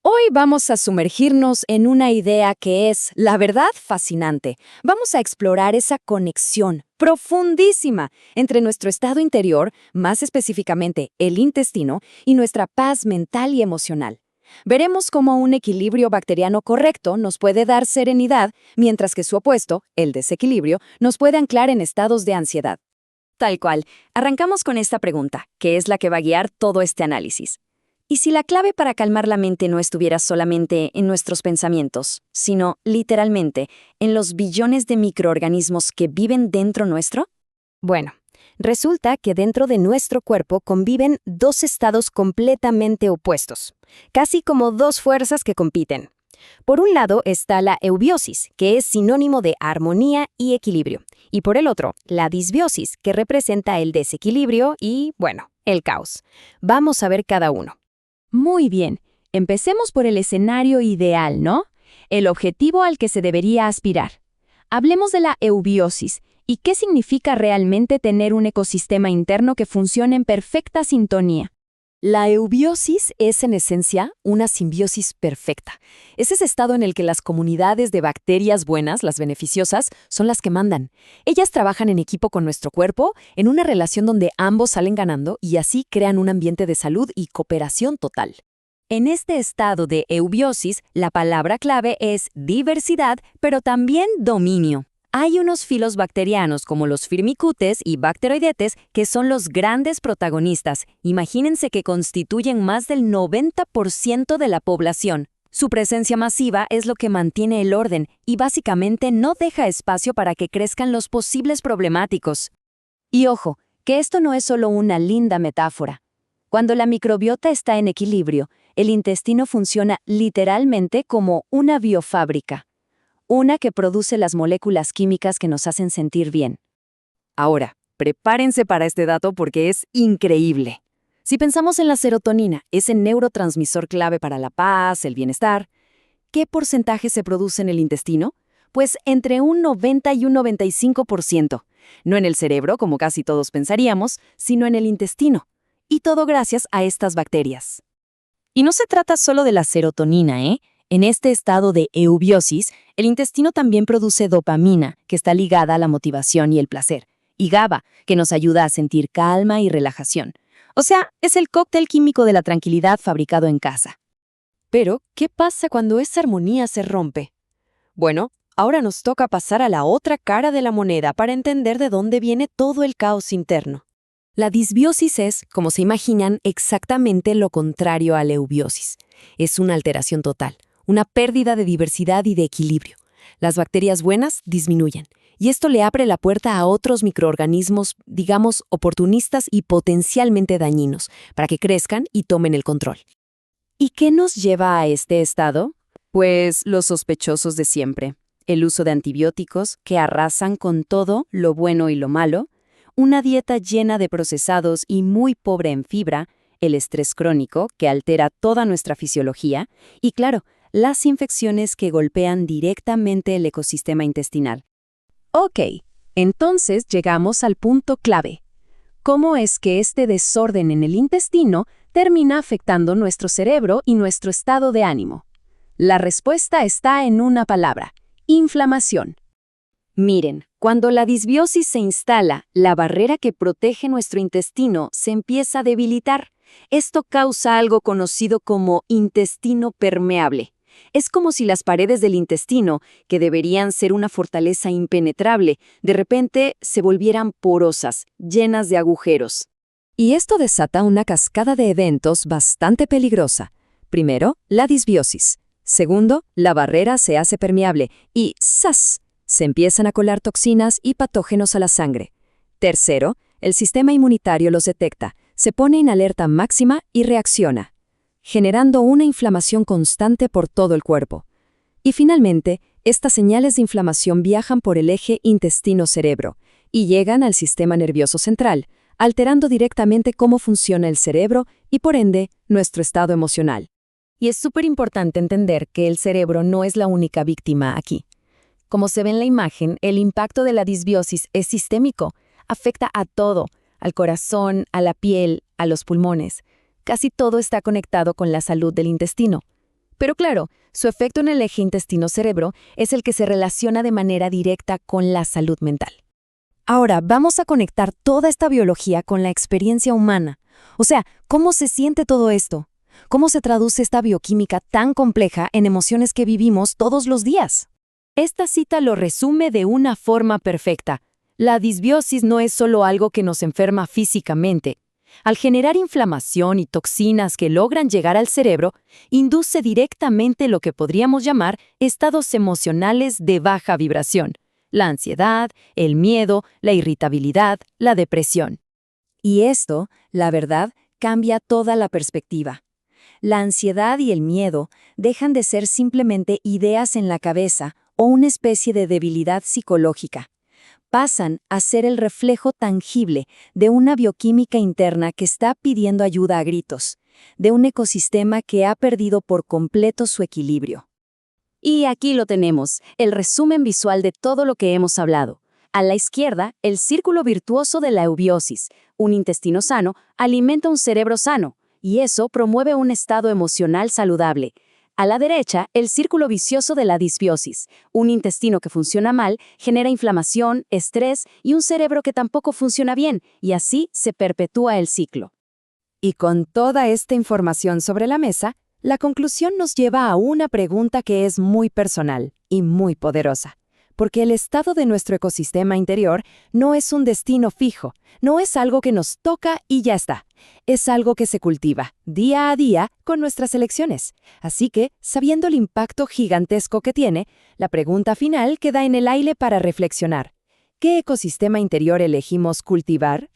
Hoy vamos a sumergirnos en una idea que es, la verdad, fascinante. Vamos a explorar esa conexión profundísima entre nuestro estado interior, más específicamente el intestino, y nuestra paz mental y emocional. Veremos cómo un equilibrio bacteriano correcto nos puede dar serenidad, mientras que su opuesto, el desequilibrio, nos puede anclar en estados de ansiedad. Tal cual, arrancamos con esta pregunta, que es la que va a guiar todo este análisis. ¿Y si la clave para calmar la mente no estuviera solamente en nuestros pensamientos, sino, literalmente, en los billones de microorganismos que viven dentro nuestro? Bueno, resulta que dentro de nuestro cuerpo conviven dos estados completamente opuestos, casi como dos fuerzas que compiten. Por un lado está la eubiosis, que es sinónimo de armonía y equilibrio, y por el otro, la disbiosis, que representa el desequilibrio y, bueno, el caos. Vamos a ver cada uno. Muy bien, empecemos por el escenario ideal, ¿no? El objetivo al que se debería aspirar. Hablemos de la eubiosis y qué significa realmente tener un ecosistema interno que funcione en perfecta sintonía. La eubiosis es, en esencia, una simbiosis perfecta. Es ese estado en el que las comunidades de bacterias buenas, las beneficiosas, son las que mandan. Ellas trabajan en equipo con nuestro cuerpo, en una relación donde ambos salen ganando y así crean un ambiente de salud y cooperación total. En este estado de eubiosis, la palabra clave es diversidad, pero también dominio. Hay unos filos bacterianos como los firmicutes y bacteroidetes que son los grandes protagonistas. Imagínense que constituyen más del 90% de la población. Su presencia masiva es lo que mantiene el orden y básicamente no deja espacio para que crezcan los posibles problemáticos. Y ojo, que esto no es solo una linda metáfora. Cuando la microbiota está en equilibrio, el intestino funciona literalmente como una biofábrica. Una que produce las moléculas químicas que nos hacen sentir bien. Ahora, prepárense para este dato porque es increíble. Si pensamos en la serotonina, ese neurotransmisor clave para la paz, el bienestar, ¿qué porcentaje se produce en el intestino? Pues entre un 90 y un 95%. No en el cerebro, como casi todos pensaríamos, sino en el intestino. Y todo gracias a estas bacterias. Y no se trata solo de la serotonina, ¿eh? En este estado de eubiosis, el intestino también produce dopamina, que está ligada a la motivación y el placer, y GABA, que nos ayuda a sentir calma y relajación. O sea, es el cóctel químico de la tranquilidad fabricado en casa. Pero, ¿qué pasa cuando esa armonía se rompe? Bueno, ahora nos toca pasar a la otra cara de la moneda para entender de dónde viene todo el caos interno. La disbiosis es, como se imaginan, exactamente lo contrario a la eubiosis. Es una alteración total, una pérdida de diversidad y de equilibrio. Las bacterias buenas disminuyen, y esto le abre la puerta a otros microorganismos, digamos, oportunistas y potencialmente dañinos, para que crezcan y tomen el control. ¿Y qué nos lleva a este estado? Pues los sospechosos de siempre. El uso de antibióticos que arrasan con todo lo bueno y lo malo, una dieta llena de procesados y muy pobre en fibra, el estrés crónico que altera toda nuestra fisiología y, claro, las infecciones que golpean directamente el ecosistema intestinal. Ok, entonces llegamos al punto clave. ¿Cómo es que este desorden en el intestino termina afectando nuestro cerebro y nuestro estado de ánimo? La respuesta está en una palabra: inflamación. Miren, cuando la disbiosis se instala, la barrera que protege nuestro intestino se empieza a debilitar. Esto causa algo conocido como intestino permeable. Es como si las paredes del intestino, que deberían ser una fortaleza impenetrable, de repente se volvieran porosas, llenas de agujeros. Y esto desata una cascada de eventos bastante peligrosa. Primero, la disbiosis. Segundo, la barrera se hace permeable y ¡zas!, se empiezan a colar toxinas y patógenos a la sangre. Tercero, el sistema inmunitario los detecta, se pone en alerta máxima y reacciona, generando una inflamación constante por todo el cuerpo. Y finalmente, estas señales de inflamación viajan por el eje intestino-cerebro y llegan al sistema nervioso central, alterando directamente cómo funciona el cerebro y, por ende, nuestro estado emocional. Y es súper importante entender que el cerebro no es la única víctima aquí. Como se ve en la imagen, el impacto de la disbiosis es sistémico, afecta a todo, al corazón, a la piel, a los pulmones. Casi todo está conectado con la salud del intestino. Pero claro, su efecto en el eje intestino-cerebro es el que se relaciona de manera directa con la salud mental. Ahora, vamos a conectar toda esta biología con la experiencia humana. O sea, ¿cómo se siente todo esto? ¿Cómo se traduce esta bioquímica tan compleja en emociones que vivimos todos los días? Esta cita lo resume de una forma perfecta. La disbiosis no es solo algo que nos enferma físicamente. Al generar inflamación y toxinas que logran llegar al cerebro, induce directamente lo que podríamos llamar estados emocionales de baja vibración: la ansiedad, el miedo, la irritabilidad, la depresión. Y esto, la verdad, cambia toda la perspectiva. La ansiedad y el miedo dejan de ser simplemente ideas en la cabeza o una especie de debilidad psicológica. Pasan a ser el reflejo tangible de una bioquímica interna que está pidiendo ayuda a gritos, de un ecosistema que ha perdido por completo su equilibrio. Y aquí lo tenemos, el resumen visual de todo lo que hemos hablado. A la izquierda, el círculo virtuoso de la eubiosis. Un intestino sano alimenta un cerebro sano, y eso promueve un estado emocional saludable. A la derecha, el círculo vicioso de la disbiosis. Un intestino que funciona mal genera inflamación, estrés y un cerebro que tampoco funciona bien, y así se perpetúa el ciclo. Y con toda esta información sobre la mesa, la conclusión nos lleva a una pregunta que es muy personal y muy poderosa. Porque el estado de nuestro ecosistema interior no es un destino fijo, no es algo que nos toca y ya está. Es algo que se cultiva día a día con nuestras elecciones. Así que, sabiendo el impacto gigantesco que tiene, la pregunta final queda en el aire para reflexionar. ¿Qué ecosistema interior elegimos cultivar?